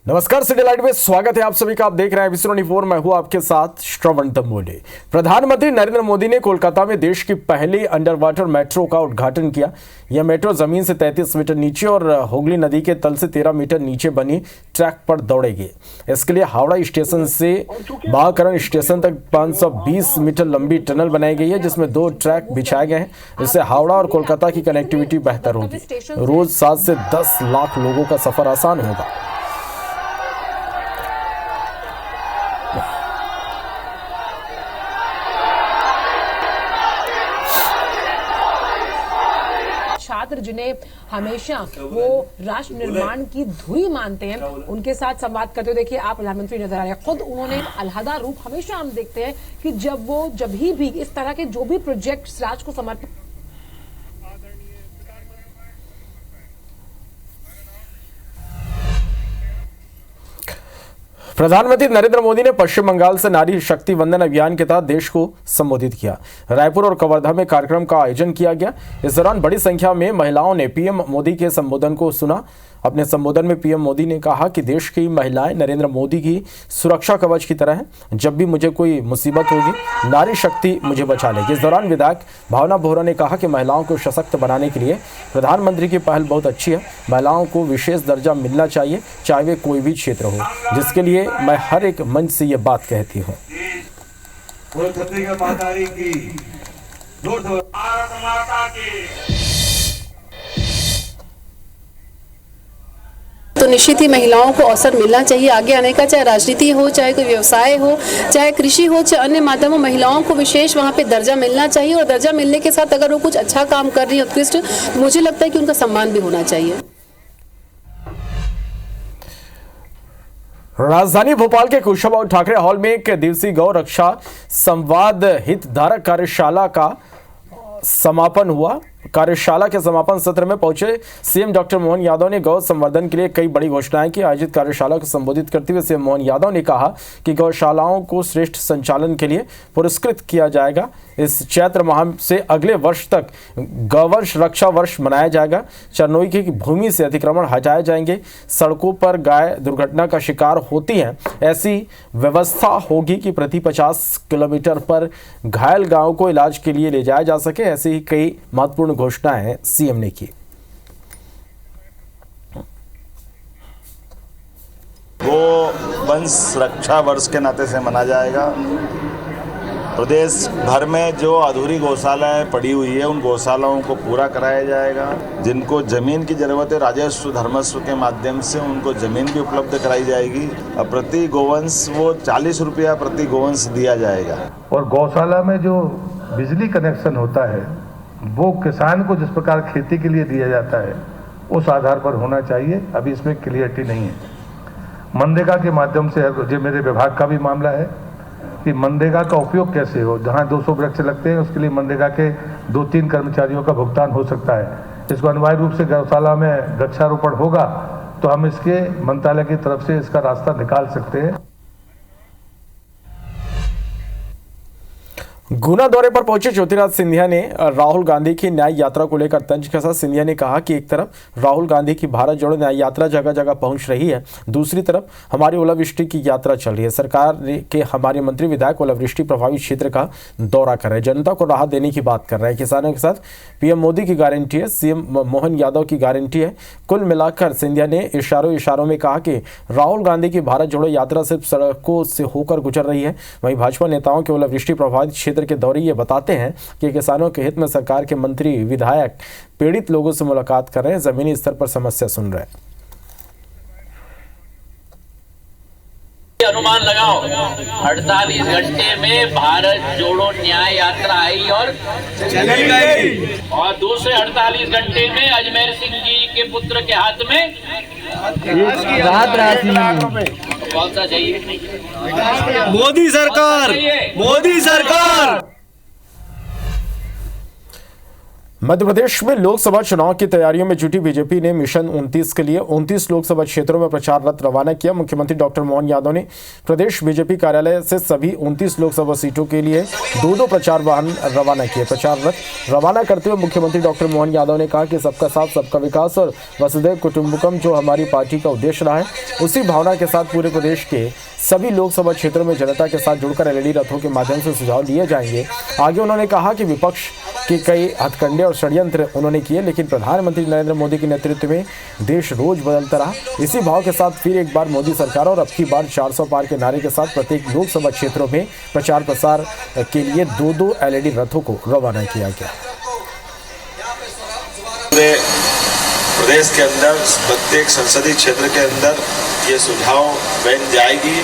नमस्कार, city light में स्वागत है आप सभी का। आप देख रहे हैं एपिसोड 24। मैं हूं आपके साथ श्रवण तंबोले। प्रधानमंत्री नरेंद्र मोदी ने कोलकाता में देश की पहली अंडर वाटर मेट्रो का उद्घाटन किया। यह मेट्रो जमीन से 33 मीटर नीचे और हुगली नदी के तल से 13 मीटर नीचे बनी ट्रैक पर दौड़ेगी। इसके लिए हावड़ा स्टेशन से महाकरण स्टेशन तक 520 मीटर लंबी टनल बनाई गई है, जिसमें 2 ट्रैक बिछाए गए हैं। इससे हावड़ा और कोलकाता की कनेक्टिविटी बेहतर होगी। रोज 7 से 10 लाख लोगों का सफर आसान होगा। छात्र जिन्हें हमेशा वो राष्ट्र निर्माण की धुरी मानते हैं, उनके साथ संवाद करते हुए देखिए आप प्रधानमंत्री नजर आ रहे हैं। खुद उन्होंने एक अलहदा रूप हमेशा हम देखते हैं कि जब भी इस तरह के जो भी प्रोजेक्ट्स राष्ट्र को समर्पित। प्रधानमंत्री नरेंद्र मोदी ने पश्चिम बंगाल से नारी शक्ति वंदन अभियान के तहत देश को संबोधित किया। रायपुर और कवर्धा में कार्यक्रम का आयोजन किया गया। इस दौरान बड़ी संख्या में महिलाओं ने पीएम मोदी के संबोधन को सुना। अपने संबोधन में पीएम मोदी ने कहा कि देश की महिलाएं नरेंद्र मोदी की सुरक्षा कवच की तरह हैं। जब भी मुझे कोई मुसीबत होगी, नारी शक्ति मुझे बचा लेगी। इस दौरान विधायक भावना बोहरा ने कहा कि महिलाओं को सशक्त बनाने के लिए प्रधानमंत्री की पहल बहुत अच्छी है। महिलाओं को विशेष दर्जा मिलना चाहिए, चाहे वे कोई भी क्षेत्र हो, जिसके लिए मैं हर एक मंच से ये बात कहती हूँ। तो निश्चित ही महिलाओं को अवसर मिलना चाहिए आगे आने का, चाहे राजनीति हो, चाहे कोई व्यवसाय हो, चाहे कृषि हो, चाहे अन्य माध्यमों। महिलाओं को विशेष वहाँ पे दर्जा मिलना चाहिए और दर्जा मिलने के साथ अगर वो कुछ अच्छा काम कर रही है उत्कृष्ट, तो मुझे लगता है कि उनका सम्मान भी होना चाहिए। राजधानी भोपाल के कुशाभाऊ ठाकरे हॉल में एक दिवसीय गौ रक्षा संवाद हितधारक कार्यशाला का समापन हुआ। कार्यशाला के समापन सत्र में पहुंचे सीएम डॉक्टर मोहन यादव ने गौ संवर्धन के लिए कई बड़ी घोषणाएं की। आयोजित कार्यशाला को संबोधित करते हुए सीएम मोहन यादव ने कहा कि गौशालाओं को श्रेष्ठ संचालन के लिए पुरस्कृत किया जाएगा। इस चैत्र माह से अगले वर्ष तक गौवंश रक्षा वर्ष मनाया जाएगा। चरनोई की भूमि से अतिक्रमण हटाए जाएंगे। सड़कों पर गाय दुर्घटना का शिकार होती हैं, ऐसी व्यवस्था होगी कि प्रति 50 किलोमीटर पर घायल गायों को इलाज के लिए ले जाया जा सके। ऐसी ही कई महत्वपूर्ण घोषणाएं सीएम ने की। वो वंश रक्षा वर्ष के नाते से मना जाएगा। प्रदेश भर में जो अधूरी गौशालाएं पड़ी हुई है, उन गौशालाओं को पूरा कराया जाएगा। जिनको जमीन की जरूरत है, राजस्व धर्मस्व के माध्यम से उनको जमीन भी उपलब्ध कराई जाएगी। और प्रति गोवंश वो 40 रुपया प्रति गोवंश दिया जाएगा। और गौशाला में जो बिजली कनेक्शन होता है वो किसान को जिस प्रकार खेती के लिए दिया जाता है उस आधार पर होना चाहिए। अभी इसमें क्लियरिटी नहीं है। मनरेगा के माध्यम से, जो मेरे विभाग का भी मामला है कि मनरेगा का उपयोग कैसे हो। जहां 200 वृक्ष लगते हैं उसके लिए मनरेगा के 2-3 कर्मचारियों का भुगतान हो सकता है। इसको अनिवार्य रूप से गौशाला में वृक्षारोपण होगा तो हम इसके मंत्रालय की तरफ से इसका रास्ता निकाल सकते हैं। गुना दौरे पर पहुंचे ज्योतिरादित्य सिंधिया ने राहुल गांधी की न्याय यात्रा को लेकर तंज कसा। सिंधिया ने कहा कि एक तरफ राहुल गांधी की भारत जोड़ो न्याय यात्रा जगह जगह पहुंच रही है, दूसरी तरफ हमारी ओलावृष्टि की यात्रा चल रही है। सरकार के हमारे मंत्री विधायक ओलावृष्टि प्रभावित क्षेत्र का दौरा कर रहे हैं, जनता को राहत देने की बात कर रहे हैं। किसानों के साथ पीएम मोदी की गारंटी है, सीएम मोहन यादव की गारंटी है। कुल मिलाकर सिंधिया ने इशारों में कहा कि राहुल गांधी की भारत जोड़ो यात्रा सिर्फ सड़कों से होकर गुजर रही है। वहीं भाजपा नेताओं के ओलावृष्टि प्रभावित क्षेत्र के दौरे ये बताते हैं कि किसानों के हित में सरकार के मंत्री विधायक पीड़ित लोगों से मुलाकात कर रहे हैं, जमीनी स्तर पर समस्या सुन रहे हैं। अनुमान लगाओ 48 घंटे में भारत जोड़ो न्याय यात्रा आई और चली गई, और दूसरे 48 घंटे में अजमेर सिंह जी के पुत्र के हाथ में कौन सा चाहिए? मोदी सरकार, मोदी सरकार। मध्य प्रदेश में लोकसभा चुनाव की तैयारियों में जुटी बीजेपी ने मिशन 29 के लिए 29 लोकसभा क्षेत्रों में प्रचार रथ रवाना किया। मुख्यमंत्री डॉक्टर मोहन यादव ने प्रदेश बीजेपी कार्यालय से सभी 29 लोकसभा सीटों के लिए दो प्रचार वाहन रवाना किए। प्रचार रथ रवाना करते हुए मुख्यमंत्री डॉक्टर मोहन यादव ने कहा कि सबका साथ सबका विकास और वसुधैव कुटुंबकम जो हमारी पार्टी का उद्देश्य रहा है, उसी भावना के साथ पूरे प्रदेश के सभी लोकसभा क्षेत्रों में जनता के साथ जुड़कर एलईडी रथों के माध्यम से सुझाव लिए जाएंगे। आगे उन्होंने कहा कि विपक्ष के कई हथकंडे और षड्यंत्र उन्होंने किए, लेकिन प्रधानमंत्री नरेंद्र मोदी के नेतृत्व में देश रोज बदलता रहा। इसी भाव के साथ फिर एक बार मोदी सरकार और अब की बार 400 पार के नारे के साथ प्रत्येक लोकसभा क्षेत्रों में प्रचार प्रसार के लिए दो एलईडी रथों को रवाना किया गया। प्रदेश के अंदर प्रत्येक संसदीय क्षेत्र के अंदर ये सुझाव बन जाएगी।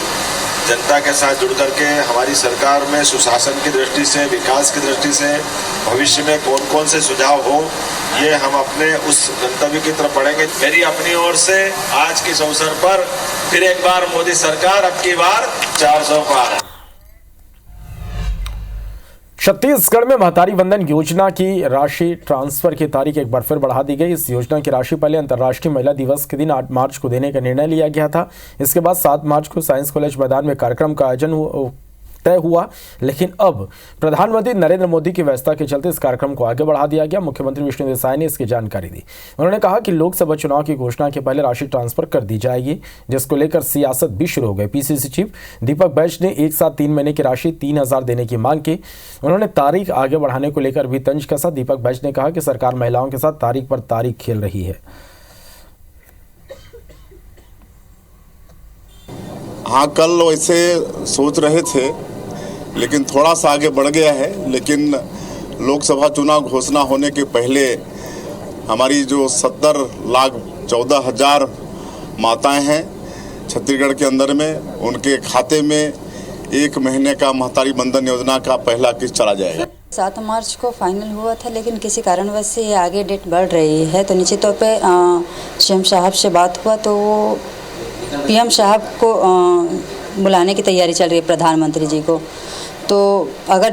जनता के साथ जुड़ करके हमारी सरकार में सुशासन की दृष्टि से, विकास की दृष्टि से भविष्य में कौन कौन से सुझाव हो, ये हम अपने उस गंतव्य की तरफ बढ़ेंगे। मेरी अपनी ओर से आज के इस अवसर पर फिर एक बार मोदी सरकार अब की बार 400 पार। छत्तीसगढ़ में महतारी वंदन योजना की राशि ट्रांसफर की तारीख एक बार फिर बढ़ा दी गई। इस योजना की राशि पहले अंतर्राष्ट्रीय महिला दिवस के दिन 8 मार्च को देने का निर्णय लिया गया था। इसके बाद 7 मार्च को साइंस कॉलेज मैदान में कार्यक्रम का आयोजन तय हुआ, लेकिन अब प्रधानमंत्री नरेंद्र मोदी की व्यस्तता के चलते इस कार्यक्रम को आगे बढ़ा दिया गया। मुख्यमंत्री विष्णुदेव साय ने इसकी जानकारी दी। उन्होंने कहा कि लोकसभा चुनाव की घोषणा के पहले राशि ट्रांसफर कर दी जाएगी, जिसको लेकर सियासत भी शुरू हो गई। पीसीसी चीफ दीपक बैज ने एक साथ 3 महीने की राशि 3000 देने की मांग की। उन्होंने तारीख आगे बढ़ाने को लेकर भी तंज कसा। दीपक बैज ने कहा कि सरकार महिलाओं के साथ तारीख पर तारीख खेल रही है। हाँ, कल वैसे सोच रहे थे लेकिन थोड़ा सा आगे बढ़ गया है। लेकिन लोकसभा चुनाव घोषणा होने के पहले हमारी जो 70,14,000 माताएं हैं छत्तीसगढ़ के अंदर में, उनके खाते में 1 महीने का महतारी वंदन योजना का पहला किस्त चला जाएगा। 7 मार्च को फाइनल हुआ था, लेकिन किसी कारणवश से ये आगे डेट बढ़ रही है। तो निश्चित तौर पे सीएम साहब से बात हुआ तो वो पीएम साहब को बुलाने की तैयारी चल रही है, प्रधानमंत्री जी को। तो अगर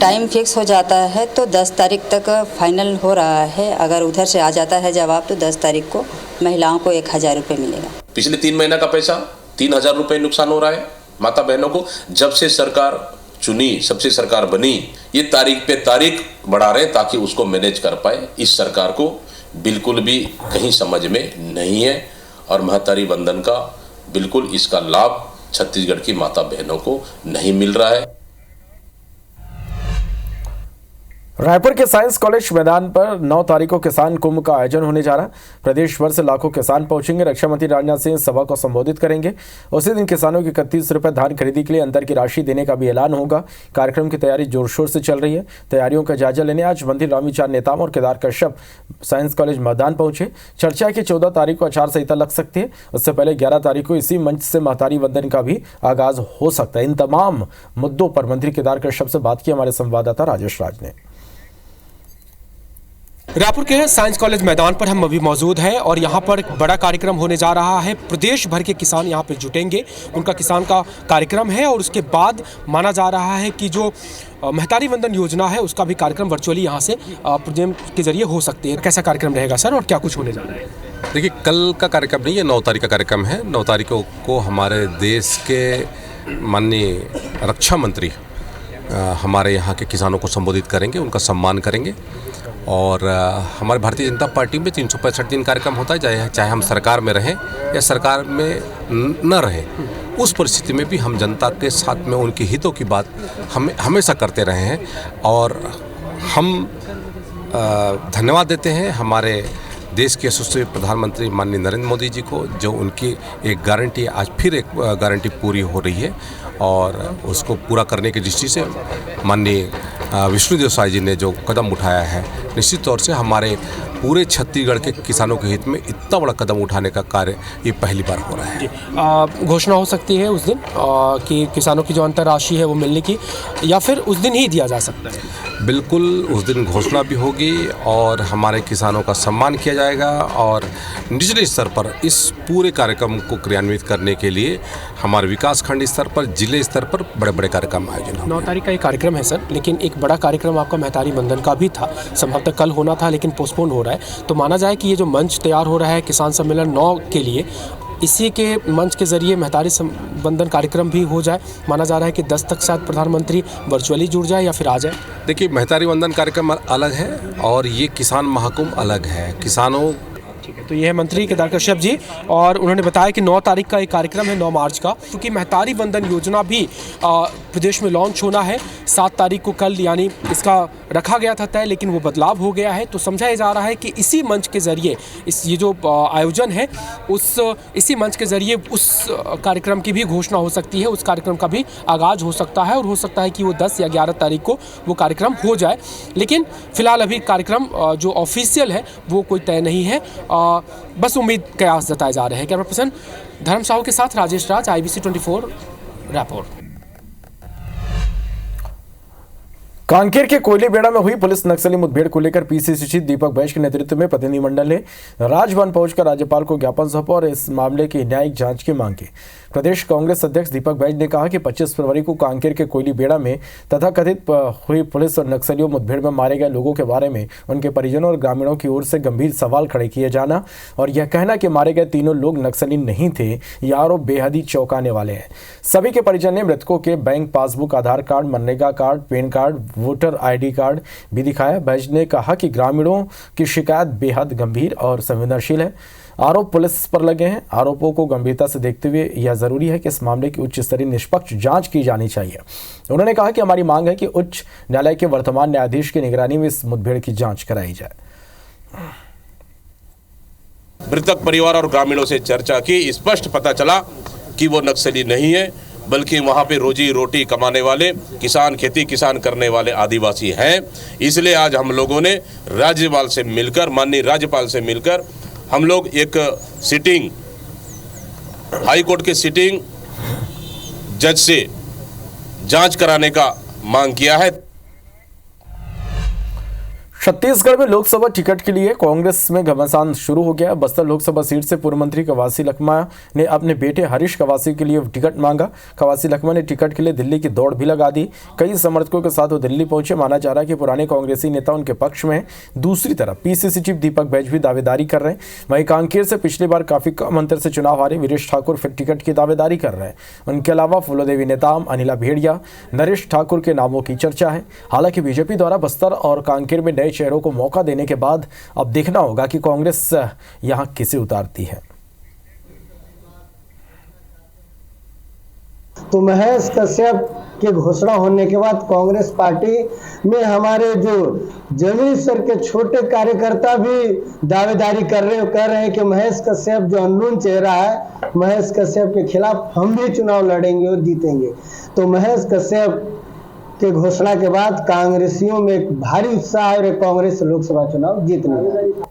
टाइम फिक्स हो जाता है तो 10 तारीख तक फाइनल हो रहा है। अगर उधर से आ जाता है जवाब तो 10 तारीख को महिलाओं को 1000 रुपये मिलेगा। पिछले 3 महीना का पैसा 3000 रुपये नुकसान हो रहा है माता बहनों को। जब से सरकार चुनी, सबसे सरकार बनी, ये तारीख पे तारीख बढ़ा रहे ताकि उसको मैनेज कर पाए। इस सरकार को बिल्कुल भी कहीं समझ में नहीं है और महतारी वंदन का बिल्कुल इसका लाभ छत्तीसगढ़ की माता बहनों को नहीं मिल रहा है। रायपुर के साइंस कॉलेज मैदान पर 9 तारीख को किसान कुंभ का आयोजन होने जा रहा है। प्रदेश भर से लाखों किसान पहुंचेंगे। रक्षा मंत्री राजनाथ सिंह सभा को संबोधित करेंगे। उसी दिन किसानों की 31 रुपये धान खरीदी के लिए अंतर की राशि देने का भी ऐलान होगा। कार्यक्रम की तैयारी जोर शोर से चल रही है। तैयारियों का जायजा लेने आज मंत्री रामविचार नेताम और केदार कश्यप साइंस कॉलेज मैदान पहुंचे। चर्चा है कि 14 तारीख को आचार संहिता लग सकती है। उससे पहले 11 तारीख को इसी मंच से महतारी वंदन का भी आगाज हो सकता है। इन तमाम मुद्दों पर मंत्री केदार कश्यप से बात की हमारे संवाददाता राजेश राज ने। रायपुर के साइंस कॉलेज मैदान पर हम अभी मौजूद हैं और यहाँ पर बड़ा कार्यक्रम होने जा रहा है। प्रदेश भर के किसान यहाँ पर जुटेंगे, उनका किसान का कार्यक्रम है और उसके बाद माना जा रहा है कि जो महतारी वंदन योजना है उसका भी कार्यक्रम वर्चुअली यहाँ से प्रोजेम के जरिए हो सकते हैं। कैसा कार्यक्रम रहेगा सर और क्या कुछ होने जा रहा है? देखिए, कल का कार्यक्रम नहीं, ये 9 तारीख का कार्यक्रम है। 9 तारीख को हमारे देश के माननीय रक्षा मंत्री हमारे यहाँ के किसानों को संबोधित करेंगे, उनका सम्मान करेंगे। और हमारे भारतीय जनता पार्टी में 365 दिन कार्यक्रम होता है, चाहे हम सरकार में रहें या सरकार में न रहें। उस परिस्थिति में भी हम जनता के साथ में उनके हितों की बात हम हमेशा करते रहे हैं। और हम धन्यवाद देते हैं हमारे देश के यशस्वी प्रधानमंत्री माननीय नरेंद्र मोदी जी को, जो उनकी एक गारंटी, आज फिर एक गारंटी पूरी हो रही है। और उसको पूरा करने की दृष्टि से माननीय विष्णुदेव साय जी ने जो कदम उठाया है, निश्चित तौर से हमारे पूरे छत्तीसगढ़ के किसानों के हित में इतना बड़ा कदम उठाने का कार्य ये पहली बार हो रहा है। घोषणा हो सकती है उस दिन कि किसानों की जो अंतर्राशि है वो मिलने की, या फिर उस दिन ही दिया जा सकता है? बिल्कुल, उस दिन घोषणा भी होगी और हमारे किसानों का सम्मान किया जाएगा। और निचले स्तर पर इस पूरे कार्यक्रम को क्रियान्वित करने के लिए हमारे विकास खंड स्तर पर, जिले स्तर पर बड़े बड़े कार्यक्रम आयोजन होंगे। 9 तारीख का एक कार्यक्रम है सर, लेकिन एक बड़ा कार्यक्रम आपका मेहतारी बंधन का भी था, संभवतः कल होना था लेकिन पोस्टपोन हो रहा है। तो माना जाए कि ये जो मंच तैयार हो रहा है किसान सम्मेलन 9 के लिए, इसी के मंच के जरिए मेहतारी बंधन कार्यक्रम भी हो जाए। माना जा रहा है कि 10 तक शायद प्रधानमंत्री वर्चुअली जुड़ जाए या फिर आ जाए। देखिए, मेहतारी बंधन कार्यक्रम अलग है और ये किसान महाकुंभ अलग है। किसानों तो ये है मंत्री केदार कश्यप जी, और उन्होंने बताया कि 9 तारीख का एक कार्यक्रम है, 9 मार्च का, क्योंकि मेहतारी बंधन योजना भी प्रदेश में लॉन्च होना है 7 तारीख को, कल यानी इसका रखा गया था तय, लेकिन वो बदलाव हो गया है। तो समझा जा रहा है कि इसी मंच के ज़रिए ये जो आयोजन है इसी मंच के ज़रिए उस कार्यक्रम की भी घोषणा हो सकती है, उस कार्यक्रम का भी आगाज़ हो सकता है, और हो सकता है कि वो 10 या 11 तारीख को वो कार्यक्रम हो जाए। लेकिन फिलहाल अभी कार्यक्रम जो ऑफिशियल है वो कोई तय नहीं है, बस उम्मीद कयास जताए जा रहे हैं। कैमरा पर्सन धर्म साहू के साथ राजेश राज, IBC 24 रिपोर्ट। कांकेर के कोयले बेड़ा में हुई पुलिस नक्सली मुठभेड़ को लेकर PCC चीफ दीपक बैज के नेतृत्व में प्रतिनिधिमंडल ने राजभवन पहुंचकर राज्यपाल को ज्ञापन सौंपा और इस मामले की न्यायिक जांच की मांग की। प्रदेश कांग्रेस अध्यक्ष दीपक बैज ने कहा कि 25 फरवरी को कांकेर के कोयली बेड़ा में तथाकथित हुई पुलिस और नक्सलियों मुठभेड़ में मारे गए लोगों के बारे में उनके परिजनों और ग्रामीणों की ओर से गंभीर सवाल खड़े किए जाना और यह कहना कि मारे गए तीनों लोग नक्सली नहीं थे, यह आरोप बेहद ही चौंकाने वाले हैं। सभी के परिजन ने मृतकों के बैंक पासबुक, आधार कार्ड, मनरेगा card, PAN card, voter ID card भी दिखाया। बैज ने कहा कि ग्रामीणों की शिकायत बेहद गंभीर और संवेदनशील है। आरोप पुलिस पर लगे हैं। आरोपों को गंभीरता से देखते हुए यह जरूरी है कि इस मामले की उच्च स्तरीय निष्पक्ष जांच की जानी चाहिए। उन्होंने कहा कि हमारी मांग है कि उच्च न्यायालय के वर्तमान न्यायाधीश की निगरानी में इस मुठभेड़ की जांच कराई जाए। मृतक परिवार और ग्रामीणों से चर्चा की, स्पष्ट पता चला कि वो नक्सली नहीं है, बल्कि वहाँ पे रोजी रोटी कमाने वाले किसान, खेती किसान करने वाले आदिवासी हैं। इसलिए आज हम लोगों ने राज्यपाल से मिलकर, माननीय राज्यपाल से मिलकर हम लोग एक सिटिंग, हाई कोर्ट के सिटिंग जज से जांच कराने का मांग किया है। छत्तीसगढ़ में लोकसभा टिकट के लिए कांग्रेस में घमासान शुरू हो गया। बस्तर लोकसभा सीट से पूर्व मंत्री कवासी लखमा ने अपने बेटे हरीश कवासी के लिए टिकट मांगा। कवासी लखमा ने टिकट के लिए दिल्ली की दौड़ भी लगा दी। कई समर्थकों के साथ वो दिल्ली पहुंचे। माना जा रहा है कि पुराने कांग्रेसी नेता उनके पक्ष में हैं। दूसरी तरफ PCC चीफ दीपक बैज भी दावेदारी कर रहे हैं। वहीं कांकेर से पिछली बार काफी कम अंतर से चुनाव हारे वीरेश ठाकुर फिर टिकट की दावेदारी कर रहे हैं। उनके अलावा फूलोदेवी नेताम, अनिला भेड़िया, नरेश ठाकुर के नामों की चर्चा है। हालांकि बीजेपी द्वारा बस्तर और कांकेर में नए चेहरों को मौका देने के बाद अब देखना होगा कि कांग्रेस यहां किसे उतारती है। तो महेश कश्यप के घोषणा होने के बाद कांग्रेस पार्टी में हमारे जो जमीन स्तर के छोटे कार्यकर्ता भी दावेदारी कर रहे हैं कि महेश कश्यप जो अननोन चेहरा है, महेश कश्यप के खिलाफ हम भी चुनाव लड़ेंगे और जीतेंगे। तो महेश कश्यप के घोषणा के बाद कांग्रेसियों में एक भारी उत्साह है और कांग्रेस लोकसभा चुनाव जीतने।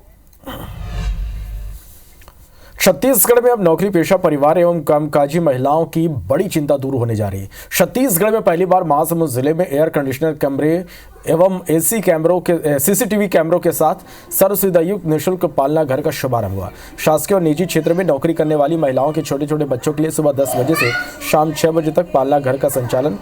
छत्तीसगढ़ में अब नौकरी पेशा परिवार एवं कामकाजी महिलाओं की बड़ी चिंता दूर होने जा रही है। छत्तीसगढ़ में पहली बार महासमुंद जिले में एयर कंडीशनर कमरे एवं AC कैमरों के CCTV कैमरों के साथ सर्वसुविधायुक्त निःशुल्क पालना घर का शुभारंभ हुआ। शासकीय और निजी क्षेत्र में नौकरी करने वाली महिलाओं के छोटे छोटे बच्चों के लिए सुबह 10 बजे से शाम 6 बजे तक पालना घर का संचालन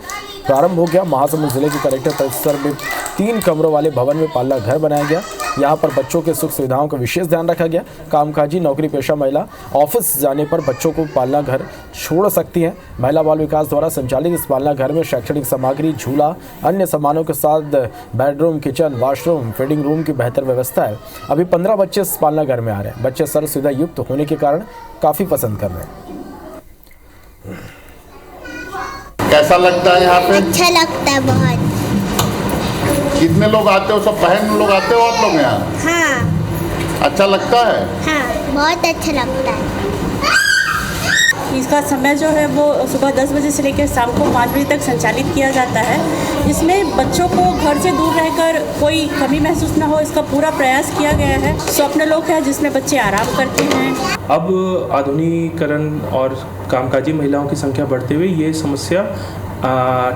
प्रारंभ हो गया। महासमुंद जिले के कलेक्टर परिसर में 3 कमरों वाले भवन में पालना घर बनाया गया। यहाँ पर बच्चों के सुख सुविधाओं का विशेष ध्यान रखा गया। कामकाजी नौकरी पेशा महिला ऑफिस जाने पर बच्चों को पालना घर छोड़ सकती हैं। महिला बाल विकास द्वारा संचालित इस पालना घर में शैक्षणिक सामग्री, झूला, अन्य सामानों के साथ bedroom, kitchen, washroom, feeding room की बेहतर व्यवस्था है। अभी 15 बच्चे इस पालना घर में आ रहे हैं। बच्चे सर्व सुविधा युक्त होने के कारण काफी पसंद कर रहे हैं। कैसा लगता है यहाँ पे? अच्छा लगता है बहुत। कितने लोग आते हो? सब बहन लोग आते हो आप लोग यहाँ? हाँ। अच्छा लगता है? हाँ, बहुत अच्छा लगता है। इसका समय जो है वो सुबह 10 बजे से लेकर शाम को 5 बजे तक संचालित किया जाता है। इसमें बच्चों को घर से दूर रहकर कोई कमी महसूस न हो, इसका पूरा प्रयास किया गया है। स्वप्नलोक है जिसमें बच्चे आराम करते हैं। अब आधुनिकीकरण और कामकाजी महिलाओं की संख्या बढ़ते हुए ये समस्या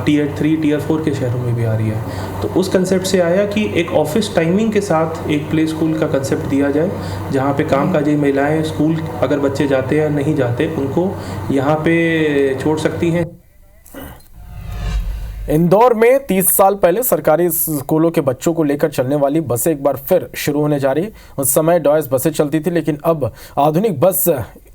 टीयर 3 टीयर 4 के शहरों में भी आ रही है। तो उस कंसेप्ट से आया कि एक ऑफिस टाइमिंग के साथ एक प्ले स्कूल का कंसेप्ट दिया जाए, जहाँ पे कामकाजी महिलाएं स्कूल अगर बच्चे जाते हैं या नहीं जाते उनको यहाँ पे छोड़ सकती हैं। इंदौर में 30 साल पहले सरकारी स्कूलों के बच्चों को लेकर चलने वाली बसें एक बार फिर शुरू होने जा रही है। उस समय डॉयस बसें चलती थी, लेकिन अब आधुनिक बस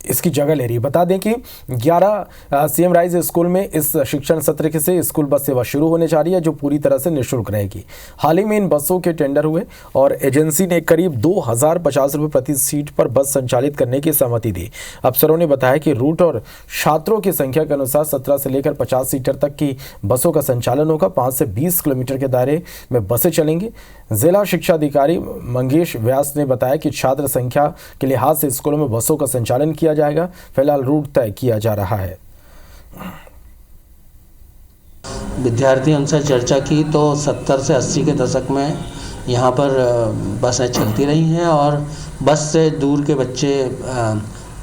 इसकी जगह ले रही है। बता दें कि 11 सीएम राइज स्कूल में इस शिक्षण सत्र से स्कूल बस सेवा शुरू होने जा रही है, जो पूरी तरह से निःशुल्क रहेगी। हाल ही में इन बसों के टेंडर हुए और एजेंसी ने करीब 2050 रुपये प्रति सीट पर बस संचालित करने की सहमति दी। अफसरों ने बताया कि रूट और छात्रों की संख्या के अनुसार 17 से लेकर 50 सीटर तक की बसों का संचालन होगा। 5 से 20 किलोमीटर के दायरे में बसें चलेंगी। जिला शिक्षा अधिकारी मंगेश व्यास ने बताया कि छात्र संख्या के लिहाज से स्कूलों में बसों का संचालन किया जाएगा। फिलहाल रूट तय किया जा रहा है। विद्यार्थियों से चर्चा की तो 70 से 80 के दशक में यहाँ पर बसें चलती रही हैं और बस से दूर के बच्चे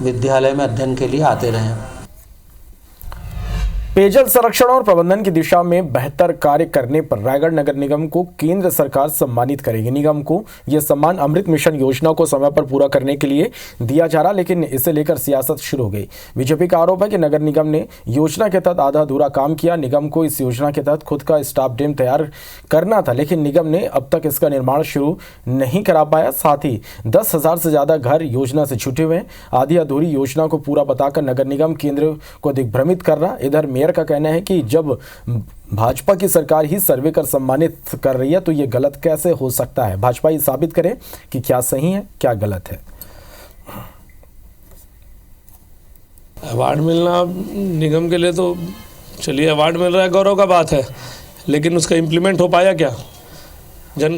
विद्यालय में अध्ययन के लिए आते रहे हैं। पेयजल संरक्षण और प्रबंधन की दिशा में बेहतर कार्य करने पर रायगढ़ नगर निगम को केंद्र सरकार सम्मानित करेगी। निगम को यह सम्मान अमृत मिशन योजना को समय पर पूरा करने के लिए दिया जा रहा, लेकिन इसे लेकर सियासत शुरू हो गई। बीजेपी का आरोप है कि नगर निगम ने योजना के तहत आधा अधूरा काम किया। निगम को इस योजना के तहत खुद का स्टाफ डैम तैयार करना था, लेकिन निगम ने अब तक इसका निर्माण शुरू नहीं करा पाया। साथ ही 10,000 से ज्यादा घर योजना से छूटे हुए हैं। आधी अधूरी योजना को पूरा बताकर नगर निगम केंद्र को दिग्भ्रमित कर रहा। इधर मेयर का कहना है कि जब भाजपा की सरकार ही सर्वे कर सम्मानित कर रही है तो ये गलत कैसे हो सकता है। भाजपा ही साबित करे कि क्या सही है क्या गलत है। अवार्ड मिलना निगम के लिए तो चलिए अवार्ड मिल रहा है, गौरव का बात है, लेकिन उसका इम्प्लीमेंट हो पाया क्या? जन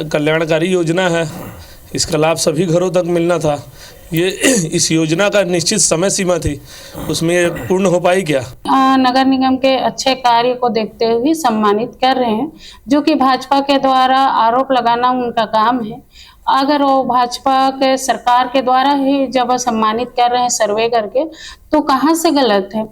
कल्याणकारी योजना है, इसका लाभ सभी घरों तक मिलना था। ये इस योजना का निश्चित समय सीमा थी, उसमें ये पूर्ण हो पाई क्या? नगर निगम के अच्छे कार्य को देखते हुए सम्मानित कर रहे हैं, जो कि भाजपा के द्वारा आरोप लगाना उनका काम है। अगर वो भाजपा के सरकार के द्वारा ही जब सम्मानित कर रहे हैं सर्वे करके, तो कहाँ से गलत है?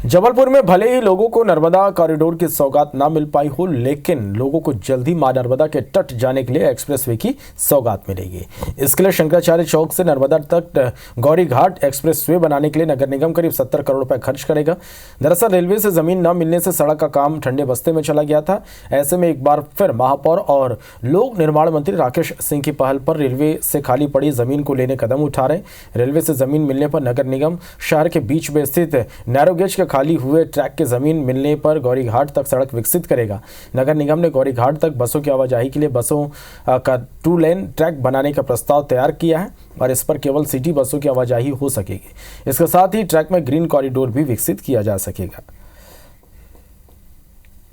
जबलपुर में भले ही लोगों को नर्मदा कॉरिडोर की सौगात ना मिल पाई हो, लेकिन लोगों को जल्दी मां नर्मदा के तट जाने के लिए एक्सप्रेसवे की सौगात मिलेगी। इसके लिए शंकराचार्य चौक से नर्मदा तक गौरी घाट एक्सप्रेसवे बनाने के लिए नगर निगम करीब 70 करोड़ रुपए खर्च करेगा। दरअसल रेलवे से जमीन न मिलने से सड़क का काम ठंडे बस्ते में चला गया था। ऐसे में एक बार फिर महापौर और लोक निर्माण मंत्री राकेश सिंह की पहल पर रेलवे से खाली पड़ी जमीन को लेने कदम उठा रहे। रेलवे से जमीन मिलने पर नगर निगम शहर के बीच में स्थित नैरोगेज के खाली हुए ट्रैक के जमीन मिलने पर गौरी घाट तक सड़क विकसित करेगा। नगर निगम ने गौरी घाट तक बसों की आवाजाही के लिए बसों का 2 लेन ट्रैक बनाने का प्रस्ताव तैयार किया है और इस पर केवल सिटी बसों की आवाजाही हो सकेगी। इसके साथ ही ट्रैक में ग्रीन कॉरिडोर भी विकसित किया जा सकेगा।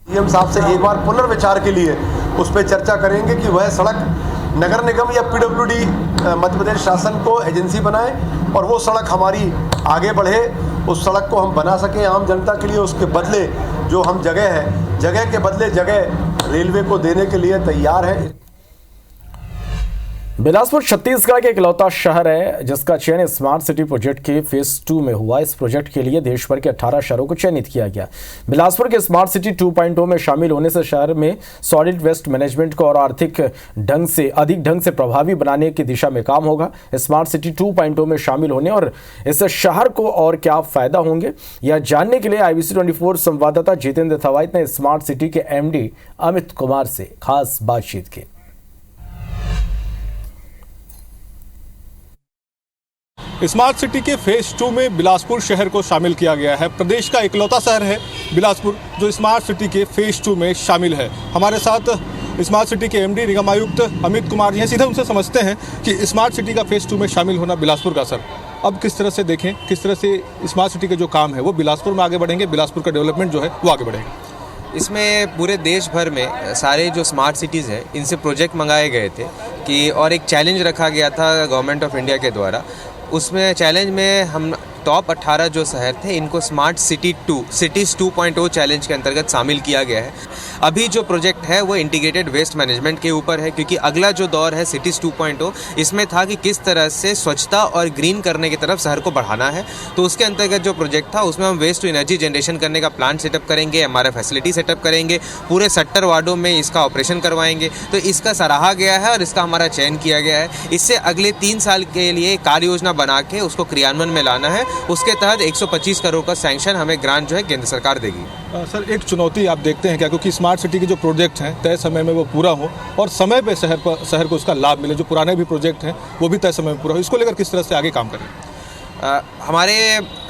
सीएम साहब से एक बार पुनर्विचार के लिए उस पर चर्चा करेंगे कि वह सड़क नगर निगम या पीडब्ल्यूडी मध्य प्रदेश शासन को एजेंसी बनाए और वो सड़क हमारी आगे बढ़े, उस सड़क को हम बना सकें आम जनता के लिए। उसके बदले जो हम जगह के बदले जगह रेलवे को देने के लिए तैयार है। बिलासपुर छत्तीसगढ़ के इकलौता शहर है जिसका चयन स्मार्ट सिटी प्रोजेक्ट के फेज 2 में हुआ। इस प्रोजेक्ट के लिए देश भर के 18 शहरों को चयनित किया गया। बिलासपुर के स्मार्ट सिटी 2.0 में शामिल होने से शहर में सॉलिड वेस्ट मैनेजमेंट को और अधिक ढंग से प्रभावी बनाने की दिशा में काम होगा। स्मार्ट सिटी 2.0 में शामिल होने और इससे शहर को और क्या फायदा होंगे, यह जानने के लिए IBC 24 संवाददाता जितेंद्र थवाइत ने स्मार्ट सिटी के MD अमित कुमार से खास बातचीत की। स्मार्ट सिटी के फेज 2 में बिलासपुर शहर को शामिल किया गया है। प्रदेश का इकलौता शहर है बिलासपुर जो स्मार्ट सिटी के फेज 2 में शामिल है। हमारे साथ स्मार्ट सिटी के MD निगम आयुक्त अमित कुमार जी हैं। सीधे उनसे समझते हैं कि स्मार्ट सिटी का फेज 2 में शामिल होना बिलासपुर का सर अब किस तरह से देखें, किस तरह से स्मार्ट सिटी के जो काम है वो बिलासपुर में आगे बढ़ेंगे, बिलासपुर का डेवलपमेंट जो है वो आगे बढ़ेगा। इसमें पूरे देश भर में सारे जो स्मार्ट सिटीज़ हैं इनसे प्रोजेक्ट मंगाए गए थे कि और एक चैलेंज रखा गया था गवर्नमेंट ऑफ इंडिया के द्वारा। उसमें चैलेंज में हम टॉप 18 जो शहर थे इनको स्मार्ट सिटीज़ 2.0 चैलेंज के अंतर्गत शामिल किया गया है। अभी जो प्रोजेक्ट है वो इंटीग्रेटेड वेस्ट मैनेजमेंट के ऊपर है, क्योंकि अगला जो दौर है सिटीज़ 2.0 इसमें था कि किस तरह से स्वच्छता और ग्रीन करने की तरफ शहर को बढ़ाना है। तो उसके अंतर्गत जो प्रोजेक्ट था उसमें हम वेस्ट टू एनर्जी जनरेशन करने का प्लांट सेटअप करेंगे, हमारा फैसिलिटी सेटअप करेंगे, पूरे 70 वार्डों में इसका ऑपरेशन करवाएंगे। तो इसका सराहा गया है और इसका हमारा चयन किया गया है। इससे अगले 3 साल के लिए कार्य योजना बना के उसको क्रियान्वयन में लाना है। उसके तहत 125 करोड़ का सैंक्शन हमें ग्रांट जो है केंद्र सरकार देगी। सर, एक चुनौती आप देखते हैं क्या, क्योंकि स्मार्ट सिटी के जो प्रोजेक्ट हैं तय समय में वो पूरा हो और समय पे शहर को उसका लाभ मिले, जो पुराने भी प्रोजेक्ट हैं वो भी तय समय में पूरा हो, इसको लेकर किस तरह से आगे काम करें? हमारे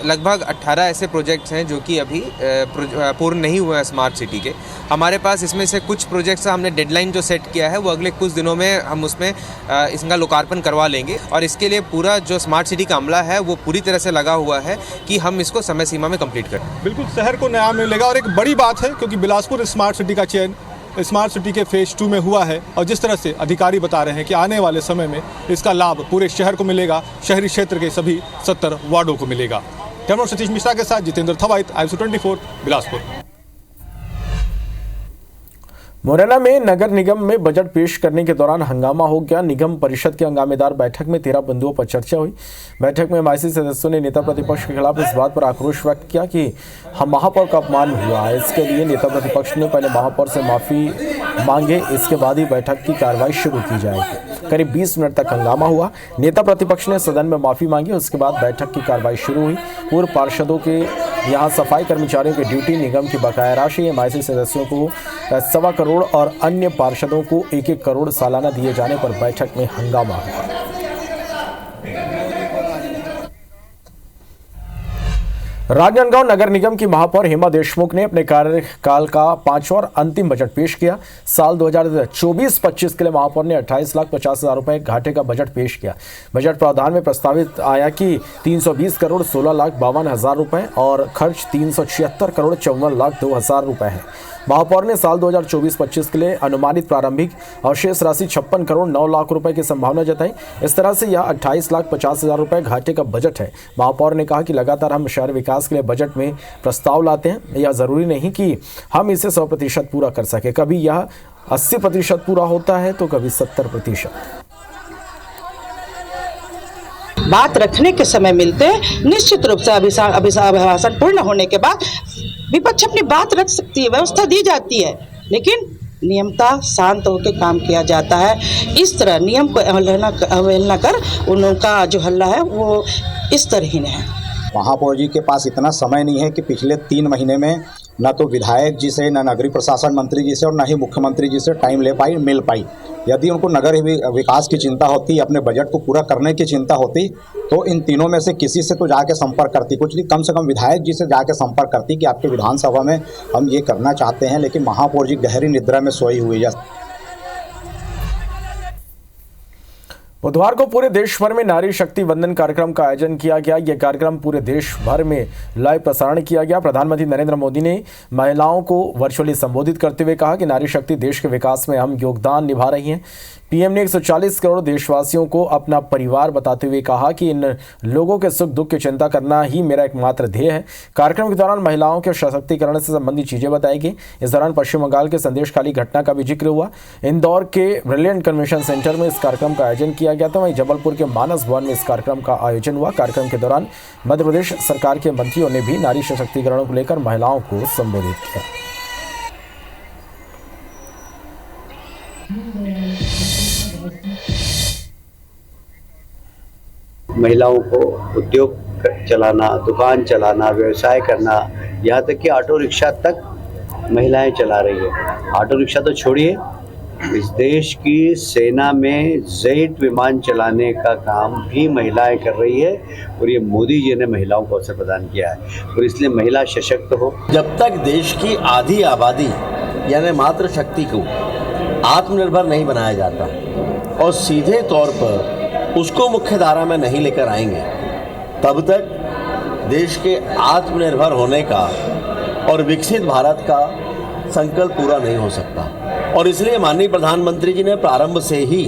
लगभग 18 ऐसे प्रोजेक्ट्स हैं जो कि अभी पूर्ण नहीं हुए हैं स्मार्ट सिटी के। हमारे पास इसमें से कुछ प्रोजेक्ट्स हमने डेडलाइन जो सेट किया है वो अगले कुछ दिनों में हम उसमें इसका लोकार्पण करवा लेंगे और इसके लिए पूरा जो स्मार्ट सिटी का अमला है वो पूरी तरह से लगा हुआ है कि हम इसको समय सीमा में कंप्लीट करें। बिल्कुल, शहर को नया मिलेगा और एक बड़ी बात है क्योंकि बिलासपुर स्मार्ट सिटी का चयन स्मार्ट सिटी के फेज 2 में हुआ है और जिस तरह से अधिकारी बता रहे हैं कि आने वाले समय में इसका लाभ पूरे शहर को मिलेगा, शहरी क्षेत्र के सभी 70 वार्डों को मिलेगा। कैमरा सतीश मिश्रा के साथ जितेंद्र थवाइत, IMC24 बिलासपुर। मुरैना में नगर निगम में बजट पेश करने के दौरान हंगामा हो गया। निगम परिषद की हंगामेदार बैठक में 13 बिंदुओं पर चर्चा हुई। बैठक में एमआईसी सदस्यों ने नेता प्रतिपक्ष के खिलाफ इस बात पर आक्रोश व्यक्त किया कि हम महापौर का अपमान हुआ। इसके लिए नेता प्रतिपक्ष ने पहले महापौर से माफी मांगे, इसके बाद ही बैठक की कार्रवाई शुरू की जाएगी। करीब 20 मिनट तक हंगामा हुआ। नेता प्रतिपक्ष ने सदन में माफी मांगी, उसके बाद बैठक की कार्रवाई शुरू हुई। पूर्व पार्षदों के यहाँ सफाई कर्मचारियों की ड्यूटी, निगम की बकाया राशि, एमआईसी सदस्यों को 1.25 करोड़ और अन्य पार्षदों को 1-1 करोड़ सालाना दिए जाने पर बैठक में हंगामा हुआ। राजनांदगांव नगर निगम की महापौर हेमा देशमुख ने अपने कार्यकाल का 5वां और अंतिम बजट पेश किया। साल 2024-25 के लिए महापौर ने 28,50,000 रुपए घाटे का बजट पेश किया। बजट प्रावधान में प्रस्तावित आया कि 320 करोड़ 16,52,000 रुपए और खर्च 376 करोड़ 54,02,000 रुपए है। महापौर ने साल 2024-25 के लिए अनुमानित प्रारंभिक और शेष राशि 56 करोड़ 9 लाख रुपए की संभावना जताई। इस तरह से यह 28,50,000 रुपए घाटे का बजट है। महापौर ने कहा कि लगातार हम शहर विकास के लिए बजट में प्रस्ताव लाते हैं। यह जरूरी नहीं कि हम इसे 100% पूरा कर सके। कभी यह 80% पूरा होता है तो कभी 70%। बात रखने के समय मिलते निश्चित रूप से अभिभाषण पूर्ण होने के बाद विपक्ष अपनी बात रख सकती है, व्यवस्था दी जाती है, लेकिन नियमता शांत होकर काम किया जाता है। इस तरह नियम को अवहेलना कर उनका जो हल्ला है वो इस तरह है। महापौर जी के पास इतना समय नहीं है कि पिछले 3 महीने में न तो विधायक जी से, न नगरीय प्रशासन मंत्री जी से और न ही मुख्यमंत्री जी से टाइम मिल पाई। यदि उनको नगर विकास की चिंता होती, अपने बजट को पूरा करने की चिंता होती, तो इन तीनों में से किसी से तो जाके संपर्क करती, कुछ नहीं कम से कम विधायक जी से जाके संपर्क करती कि आपके विधानसभा में हम ये करना चाहते हैं। लेकिन महापौर जी गहरी निद्रा में सोई हुई है। बुधवार को पूरे देश भर में नारी शक्ति वंदन कार्यक्रम का आयोजन किया गया। यह कार्यक्रम पूरे देश भर में लाइव प्रसारण किया गया। प्रधानमंत्री नरेंद्र मोदी ने महिलाओं को वर्चुअली संबोधित करते हुए कहा कि नारी शक्ति देश के विकास में अहम योगदान निभा रही हैं। पीएम ने 140 करोड़ देशवासियों को अपना परिवार बताते हुए कहा कि इन लोगों के सुख दुख की चिंता करना ही मेरा एकमात्र ध्येय है। कार्यक्रम के दौरान महिलाओं के सशक्तिकरण से संबंधित चीजें बताई गई। इस दौरान पश्चिम बंगाल के संदेशखाली घटना का भी जिक्र हुआ। इंदौर के ब्रिलियंट कन्वेंशन सेंटर में इस कार्यक्रम का आयोजन किया गया था। वहीं जबलपुर के मानस भवन में इस कार्यक्रम का आयोजन हुआ। कार्यक्रम के दौरान मध्य प्रदेश सरकार के मंत्रियों ने भी नारी सशक्तिकरण को लेकर महिलाओं को संबोधित किया। महिलाओं को उद्योग चलाना, दुकान चलाना, व्यवसाय करना, यहाँ तक कि ऑटो रिक्शा तक महिलाएं चला रही है। ऑटो रिक्शा तो छोड़िए, इस देश की सेना में जेट विमान चलाने का काम भी महिलाएं कर रही है और ये मोदी जी ने महिलाओं को अवसर प्रदान किया है और इसलिए महिला सशक्त हो। जब तक देश की आधी आबादी यानी मातृशक्ति को आत्मनिर्भर नहीं बनाया जाता और सीधे तौर पर उसको मुख्य धारा में नहीं लेकर आएंगे, तब तक देश के आत्मनिर्भर होने का और विकसित भारत का संकल्प पूरा नहीं हो सकता। और इसलिए माननीय प्रधानमंत्री जी ने प्रारंभ से ही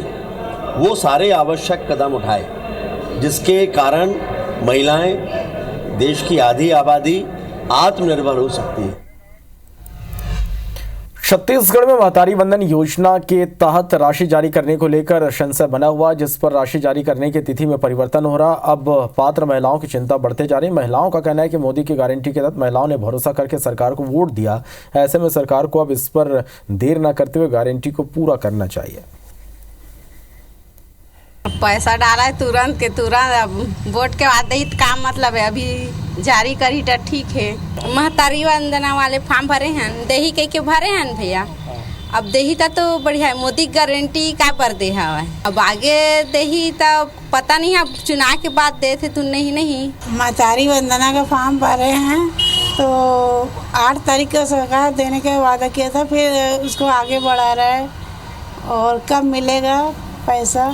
वो सारे आवश्यक कदम उठाए जिसके कारण महिलाएं, देश की आधी आबादी आत्मनिर्भर हो सकती है। छत्तीसगढ़ में महतारी वंदन योजना के तहत राशि जारी करने को लेकर संशय बना हुआ, जिस पर राशि जारी करने की तिथि में परिवर्तन हो रहा। अब पात्र महिलाओं की चिंता बढ़ते जा रही। महिलाओं का कहना है कि मोदी की गारंटी के तहत महिलाओं ने भरोसा करके सरकार को वोट दिया। ऐसे में सरकार को अब इस पर देर न करते हुए गारंटी को पूरा करना चाहिए। पैसा डाला है तुरंत के तुरंत, अब वोट के बाद ही काम मतलब है, अभी जारी करी तो ठीक है। महतारी वंदना वाले फॉर्म भरे हैं, देही के भरे हैं भैया, अब देही था तो बढ़िया है। मोदी गारंटी का पर दे है, अब आगे देही तो पता नहीं, अब चुनाव के बाद दे थे तो नहीं। महतारी वंदना का फॉर्म भरे हैं तो 8 तारीख को सरकार देने का वादा किया था, फिर उसको आगे बढ़ा रहा है और कब मिलेगा पैसा।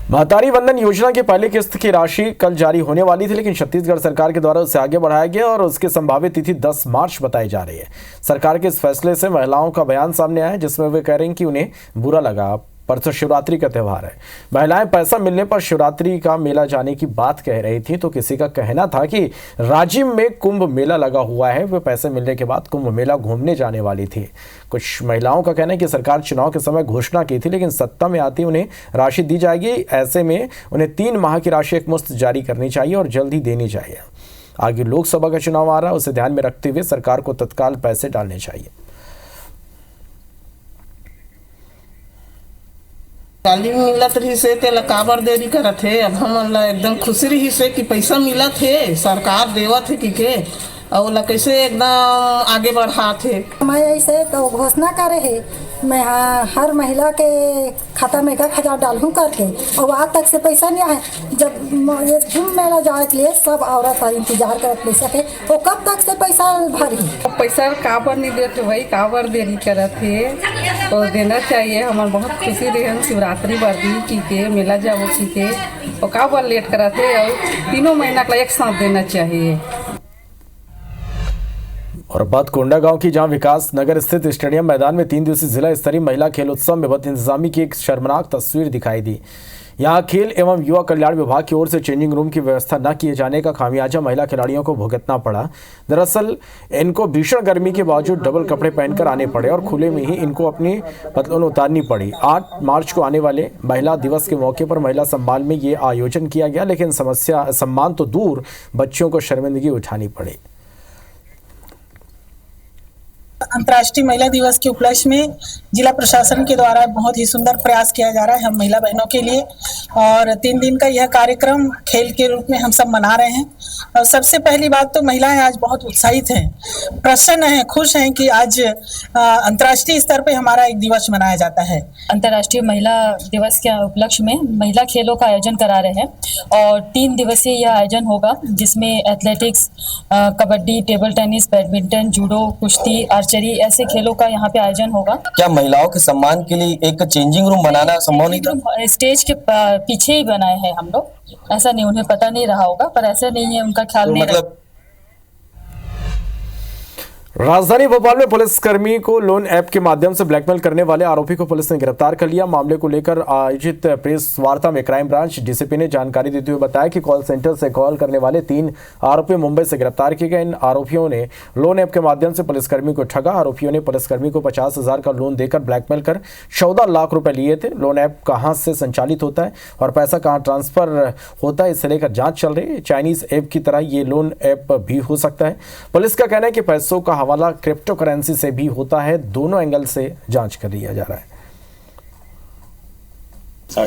महतारी वंदन योजना की पहली किस्त की राशि कल जारी होने वाली थी, लेकिन छत्तीसगढ़ सरकार के द्वारा उसे आगे बढ़ाया गया और उसकी संभावित तिथि 10 मार्च बताई जा रही है। सरकार के इस फैसले से महिलाओं का बयान सामने आया, जिसमें वे कह रही हैं कि उन्हें बुरा लगा। परसों शिवरात्रि का त्यौहार है, महिलाएं पैसा मिलने पर शिवरात्रि का मेला जाने की बात कह रही थी, तो किसी का कहना था कि राजिम में कुंभ मेला लगा हुआ है, वे पैसे मिलने के बाद कुंभ मेला घूमने जाने वाली थी। कुछ महिलाओं का कहना है कि सरकार चुनाव के समय घोषणा की थी, लेकिन सत्ता में आती उन्हें राशि दी जाएगी। ऐसे में उन्हें 3 माह की राशि एकमुश्त जारी करनी चाहिए और जल्द ही देनी चाहिए। आगे लोकसभा का चुनाव आ रहा है, उसे ध्यान में रखते हुए सरकार को तत्काल पैसे डालने चाहिए। काली मिलत रही से तेला काबर देरी करत है। अब हम एकदम खुशी रही से कि पैसा मिलत है, सरकार देवत है कि और ला कैसे एकदम आगे बढ़ा थे। मैं ऐसे तो घोषणा करे है, मैं हर महिला के खाता में 1,000 डालूं करके, और आज तक से पैसा नहीं आया। जब ये कुंभ मेला जाए के लिए सब औरत इंतजार करत पैसा के, वो कब तक से पैसा भरी। पैसा काबर नहीं देते भाई, काबर देरी करत है, तो देना चाहिए। हमारे बहुत खुशी रही, हम शिवरात्रि बर्दी की के मेला जाओ की के, और काबर लेट करत है, और 3 महीना का एक साथ देना चाहिए। और बात कोंडागांव की, जहां विकास नगर स्थित स्टेडियम मैदान में 3 दिवसीय जिला स्तरीय महिला खेल उत्सव में बद इंतजामी की एक शर्मनाक तस्वीर दिखाई दी। यहां खेल एवं युवा कल्याण विभाग की ओर से चेंजिंग रूम की व्यवस्था न किए जाने का खामियाजा महिला खिलाड़ियों को भुगतना पड़ा। दरअसल इनको भीषण गर्मी के बावजूद डबल कपड़े पहनकर आने पड़े और खुले में ही इनको अपनी पतलून उतारनी पड़ी। 8 मार्च को आने वाले महिला दिवस के मौके पर महिला सम्मान में ये आयोजन किया गया, लेकिन सम्मान तो दूर, बच्चों को शर्मिंदगी उठानी पड़ी। अंतर्राष्ट्रीय महिला दिवस के उपलक्ष्य में जिला प्रशासन के द्वारा बहुत ही सुंदर प्रयास किया जा रहा है हम महिला बहनों के लिए, और 3 दिन का यह कार्यक्रम खेल के रूप में हम सब मना रहे हैं। और सबसे पहली बात तो महिलाएं आज बहुत उत्साहित हैं, प्रसन्न हैं, खुश हैं कि आज अंतर्राष्ट्रीय स्तर पे हमारा एक दिवस मनाया जाता है। अंतर्राष्ट्रीय महिला दिवस के उपलक्ष्य में महिला खेलों का आयोजन करा रहे हैं, और 3 दिवसीय यह आयोजन होगा, जिसमें athletics, kabaddi, table tennis, badminton, judo, कुश्ती, आर्चरी ऐसे खेलों का यहाँ पे आयोजन होगा। क्या महिलाओं के सम्मान के लिए एक चेंजिंग रूम बनाना संभव नहीं था? स्टेज के पीछे ही बनाए हैं हम लोग, ऐसा नहीं, उन्हें पता नहीं रहा होगा, पर ऐसा नहीं है, उनका ख्याल नहीं रहा। राजधानी भोपाल में पुलिसकर्मी को लोन ऐप के माध्यम से ब्लैकमेल करने वाले आरोपी को पुलिस ने गिरफ्तार कर लिया। मामले को लेकर आयोजित प्रेस वार्ता में क्राइम ब्रांच डीसीपी ने जानकारी देते हुए बताया कि कॉल सेंटर से कॉल करने वाले 3 आरोपी मुंबई से गिरफ्तार किए गए। इन आरोपियों ने लोन ऐप के माध्यम से पुलिसकर्मी को ठगा। आरोपियों ने पुलिसकर्मी को 50,000 का लोन देकर ब्लैकमेल कर 14 लाख रुपए लिए थे। लोन ऐप कहां से संचालित होता है और पैसा कहां ट्रांसफर होता है, इसे लेकर जांच चल रही है। चाइनीज ऐप की तरह ये लोन ऐप भी हो सकता है। पुलिस का कहना है कि पैसों का हवाला क्रिप्टो करेंसी से भी होता है। दोनों एंगल से जांच कर लिया जा रहा है।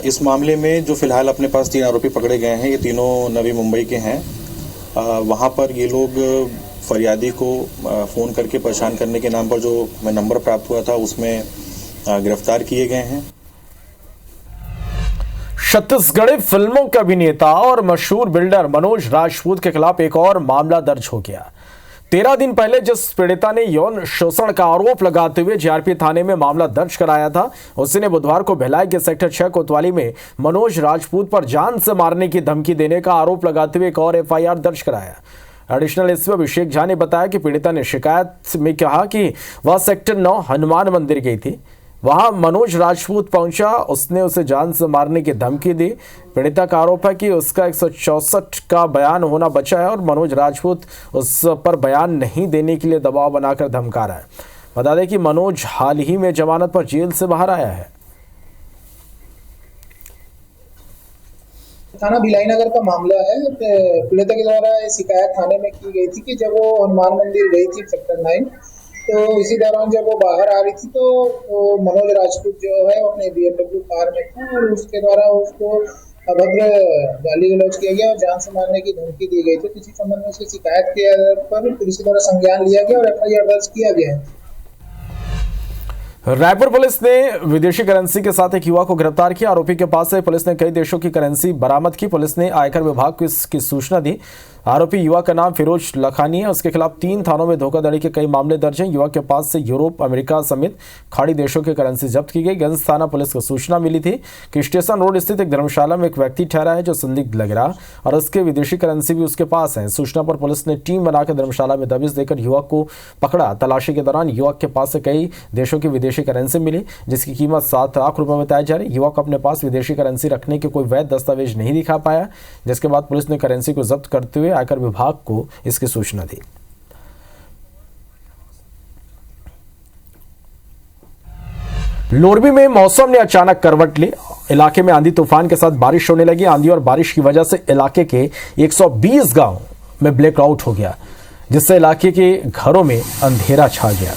इस मामले में जो फिलहाल अपने पास 3 आरोपी पकड़े गए हैं, ये तीनों नवी मुंबई के हैं। वहां पर ये लोग फरियादी को फोन करके परेशान करने के नाम पर जो नंबर प्राप्त हुआ था उसमें गिरफ्तार किए गए हैं। छत्तीसगढ़ी फिल्मों के अभिनेता और मशहूर बिल्डर मनोज राजपूत के खिलाफ एक और मामला दर्ज हो गया। 13 दिन पहले जिस पीड़िता ने यौन शोषण का आरोप लगाते हुए जीआरपी थाने में मामला दर्ज कराया था, उसी ने बुधवार को भिलाई के सेक्टर 6 कोतवाली में मनोज राजपूत पर जान से मारने की धमकी देने का आरोप लगाते हुए एक और एफआईआर दर्ज कराया। एडिशनल एसपी अभिषेक झा ने बताया कि पीड़िता ने शिकायत में कहा कि वह सेक्टर 9 हनुमान मंदिर गई थी। वहां मनोज राजपूत पहुंचा। उसने उसे जान से मारने की धमकी दी। पीड़िता का आरोप है कि उसका 164 का बयान होना बचा है और मनोज राजपूत उस पर बयान नहीं देने के लिए दबाव बनाकर धमका रहा है। बता दें कि मनोज हाल ही में जमानत पर जेल से बाहर आया है। थाना भिलाई नगर का मामला है। पीड़िता के द्वारा शिकायत थाने में की गई थी कि जब वो हनुमान मंदिर गई थी सेक्टर 9, तो इसी दौरान जब वो बाहर आ रही थी तो मनोज राजपूत जो है अपने BMW कार में था और उसके द्वारा उसको अभद्र गाली गलौज किया गया और जान से मारने की धमकी दी गई थी। इसी संबंध में उसकी शिकायत के आधार पर पुलिस द्वारा संज्ञान लिया गया और FIR दर्ज किया गया है। रायपुर पुलिस ने विदेशी करेंसी के साथ एक युवक को गिरफ्तार किया। आरोपी के पास से पुलिस ने कई देशों की करेंसी बरामद की। पुलिस ने आयकर विभाग को इसकी सूचना दी। आरोपी युवक का नाम फिरोज लखानी है। उसके खिलाफ 3 थानों में धोखाधड़ी के कई मामले दर्ज हैं। युवक के पास से यूरोप, अमेरिका समेत खाड़ी देशों की करेंसी जब्त की गई। गंज थाना पुलिस को सूचना मिली थी कि स्टेशन रोड स्थित एक धर्मशाला में एक व्यक्ति ठहरा है जो संदिग्ध लग रहा और उसके विदेशी करेंसी भी उसके पास है। सूचना पर पुलिस ने टीम बनाकर धर्मशाला में दबिश देकर युवक को पकड़ा। तलाशी के दौरान युवक के पास से कई देशों की विदेशी करेंसी मिली जिसकी कीमत 7 लाख रुपए बताई जा रही। युवक अपने पास विदेशी करेंसी रखने के कोई वैध दस्तावेज नहीं दिखा पाया, जिसके बाद पुलिस ने करेंसी को जब्त करते हुए आयकर विभाग को इसकी सूचना दी। लोरबी में मौसम ने अचानक करवट ली। इलाके में आंधी तूफान के साथ बारिश होने लगी। आंधी और बारिश की वजह से इलाके के 120 गांव में ब्लैकआउट हो गया, जिससे इलाके के घरों में अंधेरा छा गया।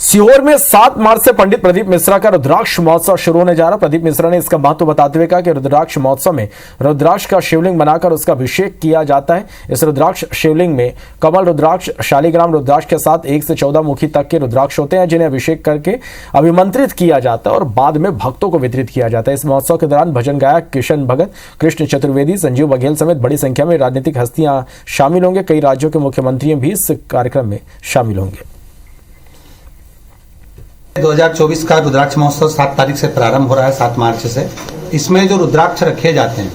सीहोर में 7 मार्च से पंडित प्रदीप मिश्रा का रुद्राक्ष महोत्सव शुरू होने जा रहा। प्रदीप मिश्रा ने इसका महत्व बताते हुए कहा कि रुद्राक्ष महोत्सव में रुद्राक्ष का शिवलिंग बनाकर उसका अभिषेक किया जाता है। इस रुद्राक्ष शिवलिंग में कमल रुद्राक्ष, शालिग्राम रुद्राक्ष के साथ 1 से 14 मुखी तक के रुद्राक्ष होते हैं, जिन्हें अभिषेक करके अभिमंत्रित किया जाता है और बाद में भक्तों को वितरित किया जाता है। इस महोत्सव के दौरान भजन गायक किशन भगत, कृष्ण चतुर्वेदी, संजीव बघेल समेत बड़ी संख्या में राजनीतिक हस्तियां शामिल होंगे। कई राज्यों के मुख्यमंत्री भी इस कार्यक्रम में शामिल होंगे। 2024 का रुद्राक्ष महोत्सव 7 तारीख से प्रारंभ हो रहा है, 7 मार्च से। इसमें जो रुद्राक्ष रखे जाते हैं,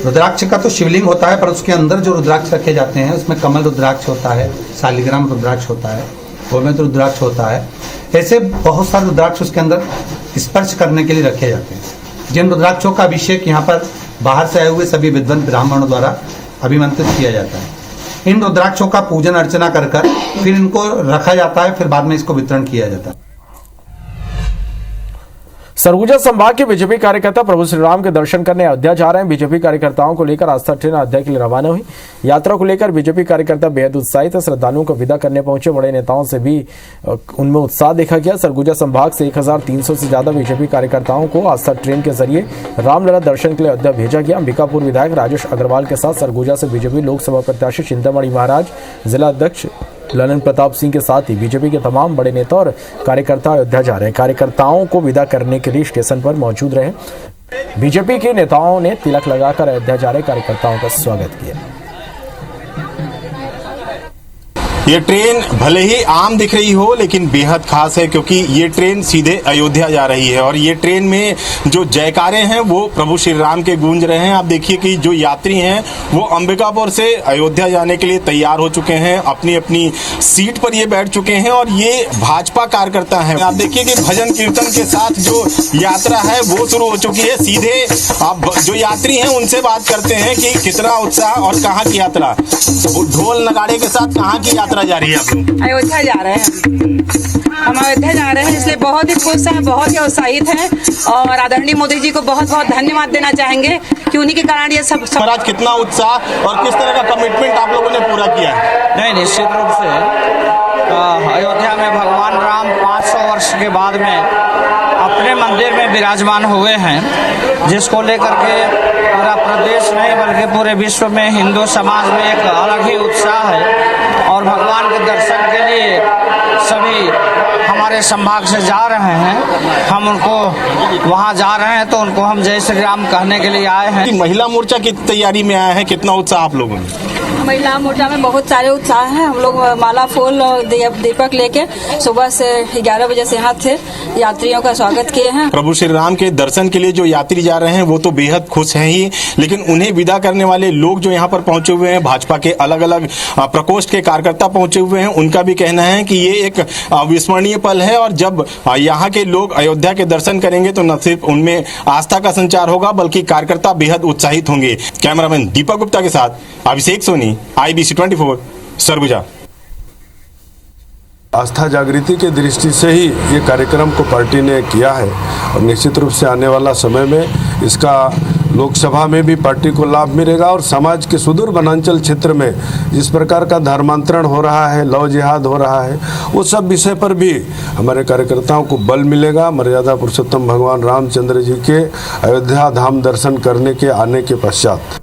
रुद्राक्ष का तो शिवलिंग होता है, पर उसके अंदर जो रुद्राक्ष रखे जाते हैं उसमें कमल रुद्राक्ष होता है, शालिग्राम रुद्राक्ष होता है, गोमेद रुद्राक्ष होता है। ऐसे बहुत सारे रुद्राक्ष उसके अंदर स्पर्श करने के लिए रखे जाते हैं। जिन रुद्राक्षों का अभिषेक यहाँ पर बाहर से आए हुए सभी विद्वान ब्राह्मणों द्वारा अभिमंत्रित किया जाता है। इन रुद्राक्षों का पूजन अर्चना कर फिर इनको रखा जाता है, फिर बाद में इसको वितरण किया जाता है। सरगुजा संभाग के बीजेपी कार्यकर्ता प्रभु श्री राम के दर्शन करने अयोध्या जा रहे हैं। बीजेपी कार्यकर्ताओं को लेकर आस्था ट्रेन अयोध्या के लिए रवाना हुई। यात्रा को लेकर बीजेपी कार्यकर्ता बेहद उत्साहित है। श्रद्धालुओं को विदा करने पहुंचे बड़े नेताओं से भी उनमें उत्साह देखा गया। सरगुजा संभाग से 1300 से ज्यादा बीजेपी कार्यकर्ताओं को आस्था ट्रेन के जरिए रामलला दर्शन के लिए अयोध्या भेजा गया। अंबिकापुर विधायक राजेश अग्रवाल के साथ सरगुजा से बीजेपी लोकसभा प्रत्याशी चिंतामणि महाराज, जिला अध्यक्ष ललन प्रताप सिंह के साथ ही बीजेपी के तमाम बड़े नेता और कार्यकर्ता अयोध्या जा रहे हैं। कार्यकर्ताओं को विदा करने के लिए स्टेशन पर मौजूद रहे बीजेपी के नेताओं ने तिलक लगाकर अयोध्या जा रहे कार्यकर्ताओं का स्वागत किया। ये ट्रेन भले ही आम दिख रही हो लेकिन बेहद खास है, क्योंकि ये ट्रेन सीधे अयोध्या जा रही है और ये ट्रेन में जो जयकारे हैं वो प्रभु श्री राम के गूंज रहे हैं। आप देखिए कि जो यात्री हैं वो अंबिकापुर से अयोध्या जाने के लिए तैयार हो चुके हैं, अपनी अपनी सीट पर ये बैठ चुके हैं और ये भाजपा कार्यकर्ता हैं। आप देखिए कि भजन कीर्तन के साथ जो यात्रा है वो शुरू हो चुकी है। सीधे आप जो यात्री हैं उनसे बात करते हैं कि कितना उत्साह और कहाँ की यात्रा, ढोल नगाड़े के साथ कहाँ की यात्रा जा रही है? आप लोग अयोध्या जा रहे हैं। हम अयोध्या जा रहे हैं, इसलिए बहुत ही खुश हैं, बहुत ही उत्साहित हैं और आदरणीय मोदी जी को बहुत बहुत धन्यवाद देना चाहेंगे कि उन्हीं के कारण ये सब। महाराज, कितना उत्साह और किस तरह का कमिटमेंट आप लोगों ने पूरा किया है? नहीं, निश्चित रूप से अयोध्या में भगवान राम 500 वर्ष के बाद में अपने मंदिर में विराजमान हुए हैं, जिसको लेकर के पूरा प्रदेश नहीं बल्कि पूरे विश्व में हिंदू समाज में एक अलग ही उत्साह है और भगवान के दर्शन के लिए सभी हमारे हमारे संभाग से जा रहे हैं, हम उनको वहाँ जा रहे हैं तो उनको हम जय श्री राम कहने के लिए आए हैं। महिला मोर्चा की तैयारी में आए हैं, कितना उत्साह आप लोगों में? महिला मोर्चा में बहुत सारे उत्साह हैं। हम लोग माला फूल और दीपक लेके सुबह से 11 बजे से यहाँ थे, यात्रियों का स्वागत किए हैं। प्रभु श्री राम के दर्शन के लिए जो यात्री जा रहे हैं वो तो बेहद खुश हैं ही, लेकिन उन्हें विदा करने वाले लोग जो यहाँ पर पहुंचे हुए हैं, भाजपा के अलग अलग प्रकोष्ठ के कार्यकर्ता पहुंचे हुए हैं, उनका भी कहना है कि ये एक अविस्मरणीय पल है और जब यहाँ के लोग अयोध्या के दर्शन करेंगे तो न सिर्फ उनमें आस्था का संचार होगा बल्कि कार्यकर्ता बेहद उत्साहित होंगे। कैमरामैन दीपक गुप्ता के साथ अभिषेक सोनी, IBC 24, सरगुजा। आस्था जागृति के दृष्टि से ही ये कार्यक्रम को पार्टी ने किया है और निश्चित रूप से आने वाला समय में इसका लोकसभा में भी पार्टी को लाभ मिलेगा और समाज के सुदूर वनांचल क्षेत्र में जिस प्रकार का धर्मांतरण हो रहा है, लव जिहाद हो रहा है, वो सब विषय पर भी हमारे कार्यकर्ताओं को बल मिलेगा। मर्यादा पुरुषोत्तम भगवान रामचंद्र जी के अयोध्या धाम दर्शन करने के आने के पश्चात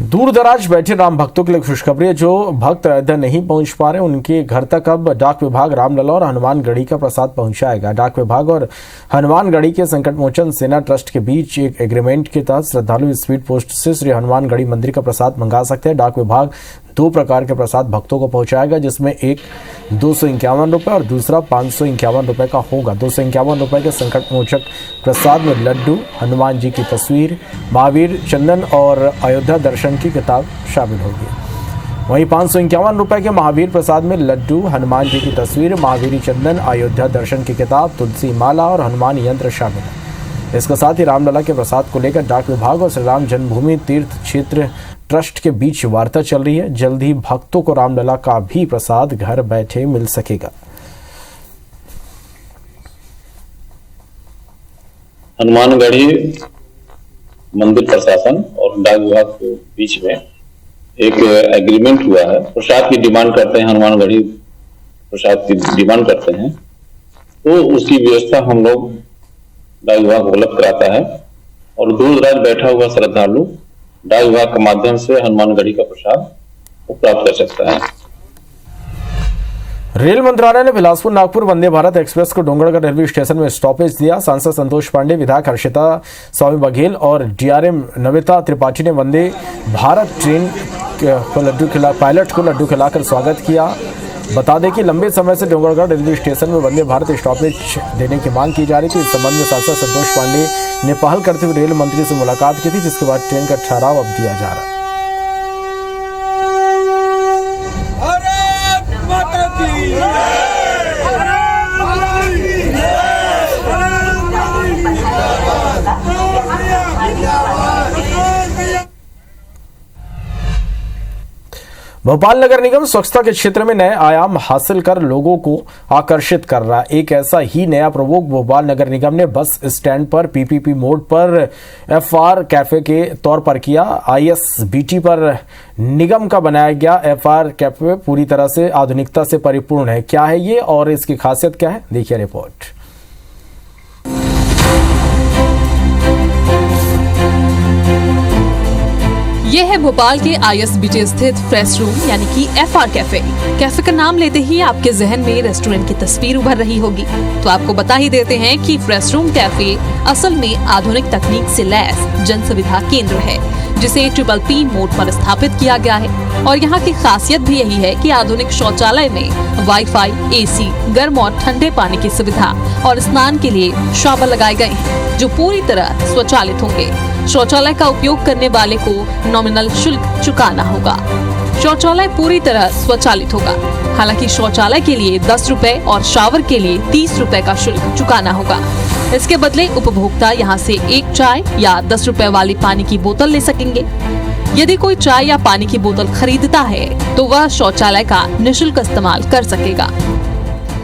दूर दराज बैठे राम भक्तों के लिए खुशखबरी है। जो भक्त अयोध्या नहीं पहुंच पा रहे उनके घर तक अब डाक विभाग रामलला और हनुमानगढ़ी का प्रसाद पहुंचाएगा। डाक विभाग और हनुमानगढ़ी के संकट मोचन सेना ट्रस्ट के बीच एक एग्रीमेंट के तहत श्रद्धालु स्पीड पोस्ट से श्री हनुमानगढ़ी मंदिर का प्रसाद मंगा सकते हैं। डाक विभाग 2 प्रकार के प्रसाद भक्तों को पहुंचाएगा, जिसमें एक 251 रुपये और दूसरा 551 रुपये का होगा। 251 रुपये के संकट मोचक प्रसाद में लड्डू, हनुमान जी की तस्वीर, महावीर चंदन और अयोध्या दर्शन की किताब शामिल होगी। वहीं 551 रुपये के महावीर प्रसाद में लड्डू, हनुमान जी की तस्वीर, महावीर चंदन, अयोध्या दर्शन की किताब, तुलसी माला और हनुमान यंत्र शामिल है। इसके साथ ही रामलला के प्रसाद को लेकर डाक विभाग और श्री राम जन्मभूमि तीर्थ क्षेत्र ट्रस्ट के बीच वार्ता चल रही है। जल्द ही भक्तों को रामलला का भी प्रसाद घर बैठे मिल सकेगा। हनुमानगढ़ी मंदिर प्रशासन और डाक विभाग के बीच में एक एग्रीमेंट हुआ है। प्रसाद की डिमांड करते हैं, हनुमानगढ़ी प्रसाद की डिमांड करते हैं, तो उसकी व्यवस्था हम लोग डाक विभाग उपलब्ध कराता है और दूर दराज बैठा हुआ श्रद्धालु डाक विभाग के माध्यम से हनुमानगढ़ी का प्रसाद प्राप्त कर सकता है। रेल मंत्रालय ने बिलासपुर नागपुर वंदे भारत एक्सप्रेस को डोंगरगढ़ रेलवे स्टेशन में स्टॉपेज दिया। सांसद संतोष पांडे, विधायक हर्षिता स्वामी बघेल और DRM नमिता त्रिपाठी ने वंदे भारत ट्रेन को पायलट को लड्डू खिलाकर स्वागत किया। बता दें कि लंबे समय से डोंगरगढ़ रेलवे स्टेशन में वंदे भारत स्टॉपेज देने की मांग की जा रही थी। इस संबंध में सांसद संतोष पांडे ने पहल करते हुए रेल मंत्री से मुलाकात की थी, जिसके बाद ट्रेन का ठहराव अब दिया जा रहा है। भोपाल नगर निगम स्वच्छता के क्षेत्र में नए आयाम हासिल कर लोगों को आकर्षित कर रहा है। एक ऐसा ही नया प्रयोग भोपाल नगर निगम ने बस स्टैंड पर PPP मोड पर FR कैफे के तौर पर किया। ISBT पर निगम का बनाया गया FR कैफे पूरी तरह से आधुनिकता से परिपूर्ण है। क्या है ये और इसकी खासियत क्या है, देखिए रिपोर्ट। ये है भोपाल के ISBT स्थित फ्रेश रूम यानी कि FR कैफे। कैफे का नाम लेते ही आपके जहन में रेस्टोरेंट की तस्वीर उभर रही होगी, तो आपको बता ही देते हैं कि फ्रेश रूम कैफे असल में आधुनिक तकनीक से लैस जन सुविधा केंद्र है, जिसे PPP मोड पर स्थापित किया गया है। और यहाँ की खासियत भी यही है कि आधुनिक शौचालय में वाईफाई, AC, गर्म और ठंडे पानी की सुविधा और स्नान के लिए शॉवर लगाए गए हैं, जो पूरी तरह स्वचालित होंगे। शौचालय का उपयोग करने वाले को नॉमिनल शुल्क चुकाना होगा। शौचालय पूरी तरह स्वचालित होगा। हालांकि शौचालय के लिए 10 रुपए और शावर के लिए 30 रुपए का शुल्क चुकाना होगा। इसके बदले उपभोक्ता यहां से एक चाय या 10 रुपए वाली पानी की बोतल ले सकेंगे। यदि कोई चाय या पानी की बोतल खरीदता है तो वह शौचालय का निःशुल्क इस्तेमाल कर सकेगा।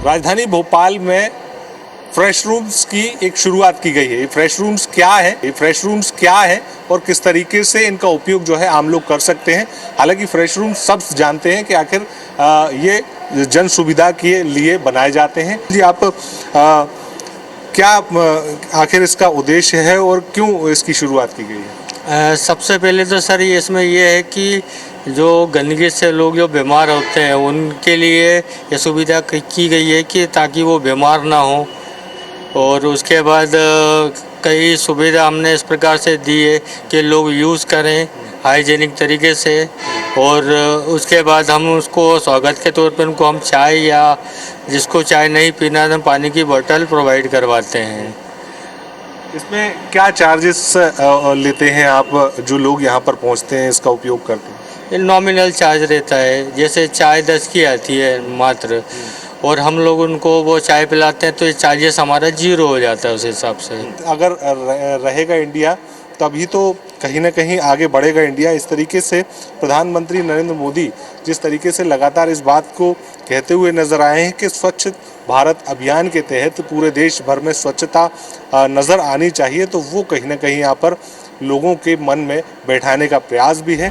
राजधानी भोपाल में फ्रेश रूम्स की एक शुरुआत की गई है। ये फ्रेश रूम्स क्या है और किस तरीके से इनका उपयोग जो है आम लोग कर सकते हैं। हालांकि फ्रेश रूम्स सब जानते हैं कि आखिर ये जन सुविधा के लिए बनाए जाते हैं। जी आप क्या आखिर इसका उद्देश्य है और क्यों इसकी शुरुआत की गई है? सबसे पहले तो सर इसमें ये है कि जो गंदगी से लोग जो बीमार होते हैं उनके लिए ये सुविधा की गई है कि ताकि वो बीमार ना हो। और उसके बाद कई सुविधा हमने इस प्रकार से दी है कि लोग यूज़ करें हाइजीनिक तरीके से। और उसके बाद हम उसको स्वागत के तौर पर उनको हम चाय या जिसको चाय नहीं पीना तो पानी की बोतल प्रोवाइड करवाते हैं। इसमें क्या चार्जेस लेते हैं आप जो लोग यहाँ पर पहुँचते हैं इसका उपयोग करते हैं? ये नॉमिनल चार्ज रहता है, जैसे चाय 10 की आती है मात्र, और हम लोग उनको वो चाय पिलाते हैं तो ये चार्जेस हमारा 0 हो जाता है उस हिसाब से। अगर रहेगा इंडिया तभी तो कहीं ना कहीं आगे बढ़ेगा इंडिया। इस तरीके से प्रधानमंत्री नरेंद्र मोदी जिस तरीके से लगातार इस बात को कहते हुए नजर आए हैं कि स्वच्छ भारत अभियान के तहत पूरे देश भर में स्वच्छता नज़र आनी चाहिए, तो वो कहीं ना कहीं यहाँ पर लोगों के मन में बैठाने का प्रयास भी है।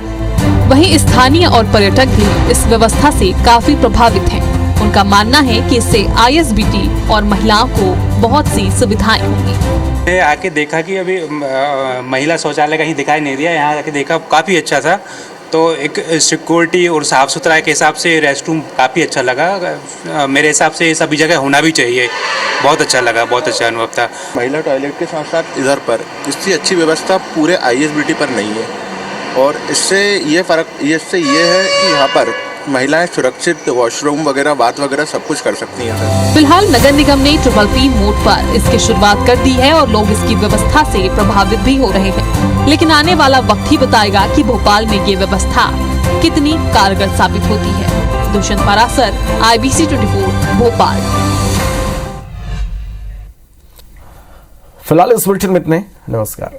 वहीं स्थानीय और पर्यटक भी इस व्यवस्था से काफी प्रभावित हैं। उनका मानना है कि इससे ISBT और महिलाओं को बहुत सी सुविधाएं होंगी। आके देखा कि अभी महिला शौचालय कहीं दिखाई नहीं दिया, यहाँ आके देखा काफ़ी अच्छा था। तो एक सिक्योरिटी और साफ़ सुथरा के हिसाब से रेस्ट रूम काफ़ी अच्छा लगा। मेरे हिसाब से ये सभी जगह होना भी चाहिए। बहुत अच्छा लगा, बहुत अच्छा अनुभव था। महिला टॉयलेट के साथ साथ इधर पर इससे अच्छी व्यवस्था पूरे ISBT पर नहीं है, और इससे ये है कि यहाँ पर महिलाएं सुरक्षित वॉशरूम वगैरह बाथ वगैरह सब कुछ कर सकती हैं। फिलहाल नगर निगम ने PPP मोड पर इसकी शुरुआत कर दी है और लोग इसकी व्यवस्था से प्रभावित भी हो रहे हैं। लेकिन आने वाला वक्त ही बताएगा कि भोपाल में ये व्यवस्था कितनी कारगर साबित होती है। दुष्यंत पारासर, IBC 24 भोपाल। फिलहाल इस बुलेटिन में इतने। नमस्कार।